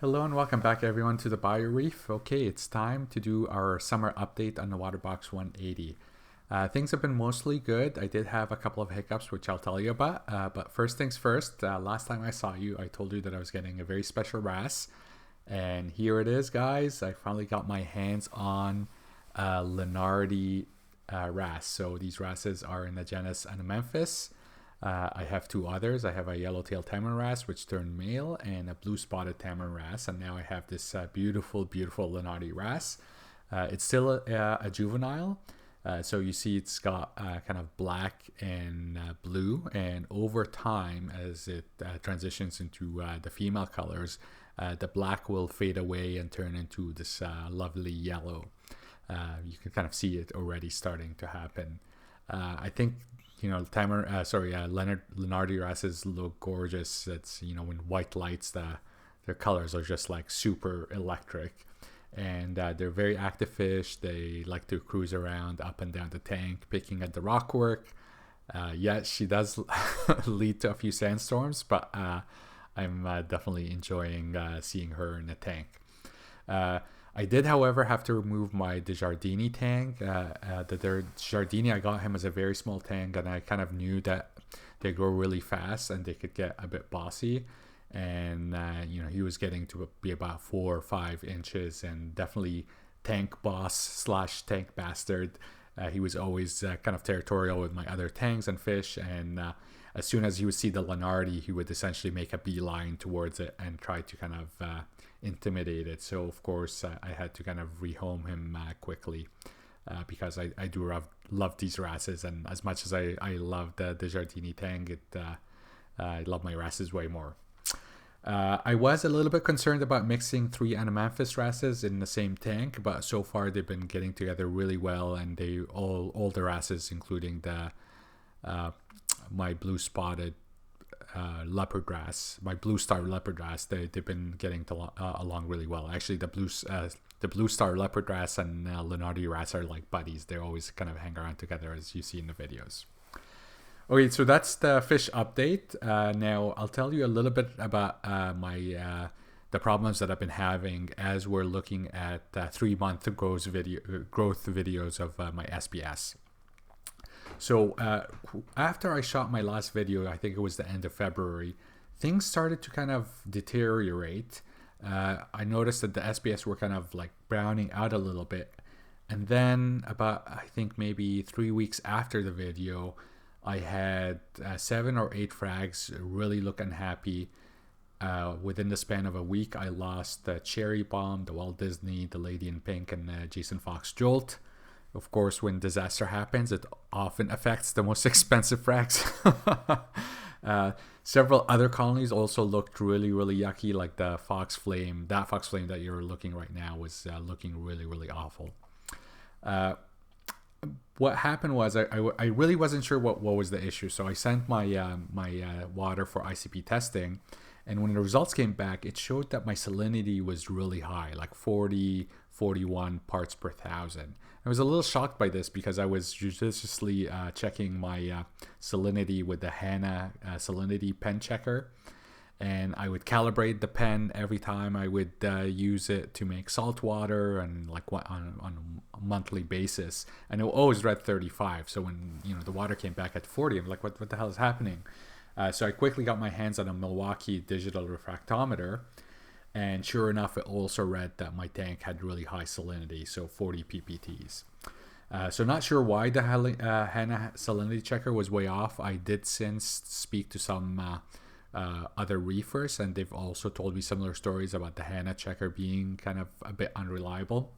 Hello and welcome back everyone to the Bio Reef. Okay, it's time to do our summer update on the Waterbox 180. Things have been mostly good. I did have a couple of hiccups, which I'll tell you about. But first things first, last time I saw you, I told you that I was getting a very special wrasse. And here it is, guys. I finally got my hands on Lenardi wrasse. So these wrasses are in the genus Inhabitants. I have two others. I have a yellow-tailed tamarin wrasse, which turned male, and a blue-spotted tamarin wrasse. And now I have this beautiful Lenardi wrasse. It's still a juvenile. So you see it's got kind of black and blue. And over time, as it transitions into the female colors, the black will fade away and turn into this lovely yellow. You can kind of see it already starting to happen. I think Lenardi wrasses look gorgeous. It's when white lights, their colors are just like super electric, and they're very active fish. They like to cruise around up and down the tank, picking at the rockwork. Yes, she does lead to a few sandstorms, but I'm definitely enjoying seeing her in the tank. I did, however, have to remove my Desjardins tank. The Desjardins, I got him as a very small tank, and I kind of knew that they grow really fast and they could get a bit bossy. And he was getting to be about 4 or 5 inches, and definitely tank boss slash tank bastard. He was always kind of territorial with my other tanks and fish, and as soon as he would see the Lenardi, he would essentially make a beeline towards it and try to kind of intimidate it. So of course I had to kind of rehome him quickly because I do love these wrasses, and as much as I love the Desjardins tank, I love my wrasses way more. I was a little bit concerned about mixing 3 Anamamphis wrasses in the same tank, but so far they've been getting together really well, and they all the wrasses, including the my blue spotted leopard wrasse, my blue star leopard wrasse, they've been getting along really well. Actually, the blue star leopard wrasse and Lenardi wrasse are like buddies. They always kind of hang around together, as you see in the videos. Okay, so that's the fish update. Now I'll tell you a little bit about the problems that I've been having as we're looking at 3-month growth videos of my SPS. So after I shot my last video, I think it was the end of February, things started to kind of deteriorate. I noticed that the SPS were kind of like browning out a little bit. And then about, I think maybe 3 weeks after the video, I had 7 or 8 frags really look unhappy. Within the span of a week, I lost the Cherry Bomb, the Walt Disney, the Lady in Pink, and Jason Fox Jolt. Of course, when disaster happens, it often affects the most expensive frags. Several other colonies also looked really, really yucky, like the Fox Flame. That Fox Flame that you're looking right now was looking really, really awful. What happened was I really wasn't sure what was the issue. So I sent my water for ICP testing. And when the results came back, it showed that my salinity was really high, like 40, 41 parts per thousand. I was a little shocked by this because I was judiciously checking my salinity with the HANA salinity pen checker. And I would calibrate the pen every time I would use it to make salt water, and like on a monthly basis. And it always read 35. So when the water came back at 40, I'm like, what the hell is happening? So I quickly got my hands on a Milwaukee digital refractometer, and sure enough, it also read that my tank had really high salinity, so 40 ppts. So not sure why the HANA salinity checker was way off. I did since speak to some other reefers, and they've also told me similar stories about the HANA checker being kind of a bit unreliable.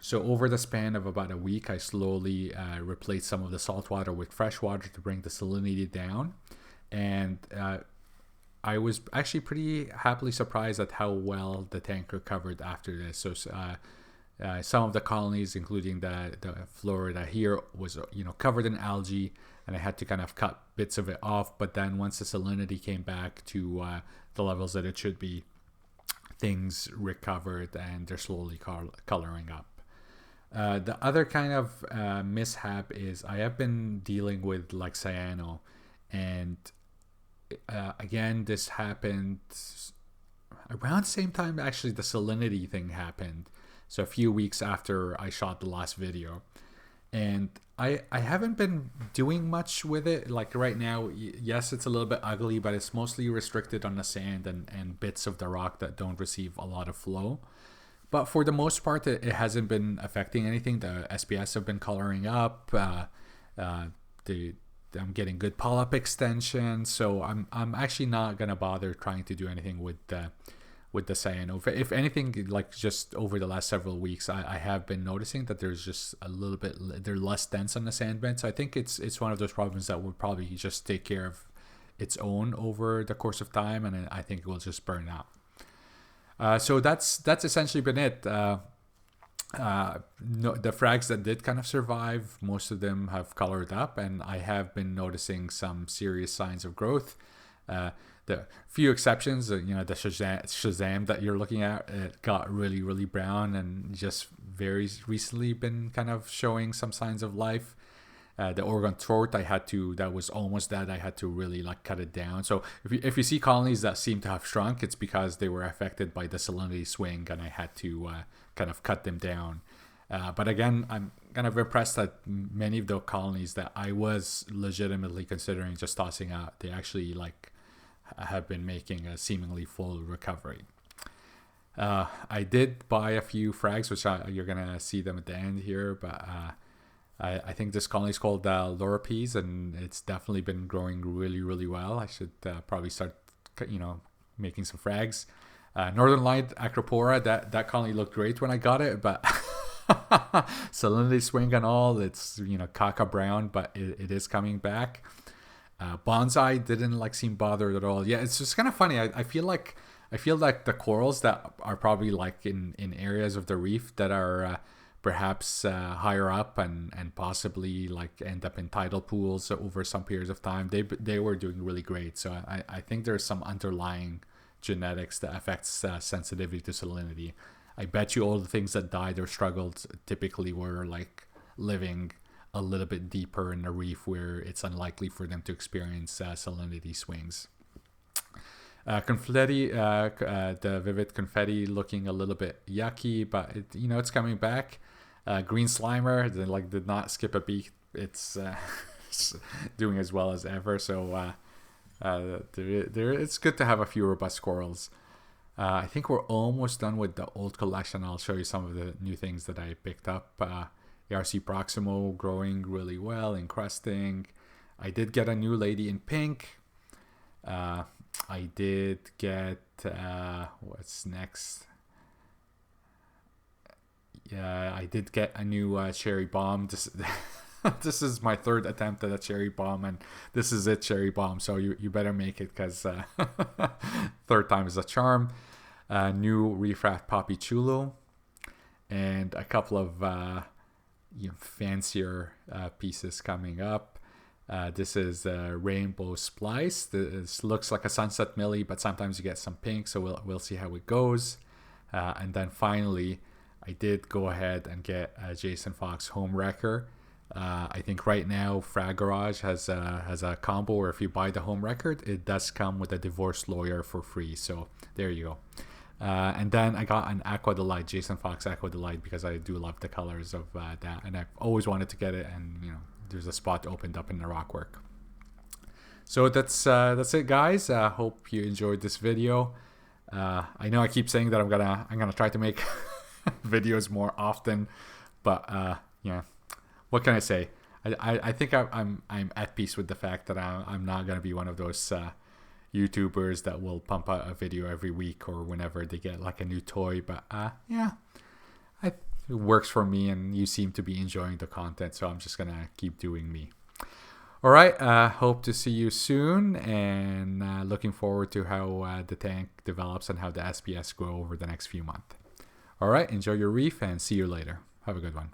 So over the span of about a week, I slowly replaced some of the salt water with fresh water to bring the salinity down. And I was actually pretty happily surprised at how well the tank recovered after this. So some of the colonies, including the Florida here, was covered in algae, and I had to kind of cut bits of it off. But then once the salinity came back to the levels that it should be, things recovered and they're slowly coloring up. The other kind of mishap is I have been dealing with like cyano, and again, this happened around the same time actually the salinity thing happened. So a few weeks after I shot the last video. And I haven't been doing much with it. Like right now, yes, it's a little bit ugly, but it's mostly restricted on the sand and bits of the rock that don't receive a lot of flow. But for the most part, it hasn't been affecting anything. The SPS have been coloring up. I'm getting good polyp extension, so I'm actually not gonna bother trying to do anything with the cyano. If anything, like just over the last several weeks, I have been noticing that there's just a little bit, they're less dense on the sand bed. So I think it's one of those problems that will probably just take care of its own over the course of time, and I think it will just burn out. So that's essentially been it. No, the frags that did kind of survive, most of them have colored up, and I have been noticing some serious signs of growth. The few exceptions, the Shazam that you're looking at, it got really, really brown and just very recently been kind of showing some signs of life. The Oregon throat, that was almost dead. I had to really like cut it down. So if you see colonies that seem to have shrunk, it's because they were affected by the salinity swing, and I had to kind of cut them down. But again, I'm kind of impressed that many of the colonies that I was legitimately considering just tossing out, they actually like have been making a seemingly full recovery. I did buy a few frags, which you're gonna see them at the end here, but I think this colony is called Loripes, and it's definitely been growing really, really well. I should probably start, making some frags. Northern Light Acropora, that colony looked great when I got it, but salinity swing and all, it's caca brown, but it is coming back. Bonsai didn't like seem bothered at all. Yeah, it's just kind of funny. I feel like the corals that are probably like in areas of the reef that are perhaps higher up and possibly like end up in tidal pools over some periods of time, they were doing really great. So I think there's some underlying genetics that affects sensitivity to salinity. I bet you all the things that died or struggled typically were like living a little bit deeper in the reef where it's unlikely for them to experience salinity swings. Confetti, the vivid confetti looking a little bit yucky, but it's coming back. Green Slimer did not skip a beat. It's doing as well as ever. So it's good to have a few robust corals. I think we're almost done with the old collection. I'll show you some of the new things that I picked up. ARC Proximo growing really well, encrusting. I did get a new lady in pink. I did get what's next? Yeah, I did get a new cherry bomb. This is my third attempt at a cherry bomb, and this is it, cherry bomb. So you better make it, because third time is a charm. New Refract Poppy Chulo, and a couple of fancier pieces coming up. This is Rainbow Splice. This looks like a Sunset Millie, but sometimes you get some pink, so we'll see how it goes. And then finally, I did go ahead and get a Jason Fox Home Wrecker. I think right now Frag Garage has a combo where if you buy the home record, it does come with a divorce lawyer for free. So there you go. And then I got an Aqua Delight, Jason Fox Aqua Delight, because I do love the colors of that, and I've always wanted to get it, and there's a spot opened up in the rockwork. So that's it, guys. Hope you enjoyed this video. I know I keep saying that I'm gonna try to make videos more often, but what can I say? I think I'm at peace with the fact that I'm not gonna be one of those YouTubers that will pump out a video every week or whenever they get like a new toy. But it works for me, and you seem to be enjoying the content, so I'm just gonna keep doing me. All right, hope to see you soon, and looking forward to how the tank develops and how the SPS grow over the next few months. All right, enjoy your reef, and see you later. Have a good one.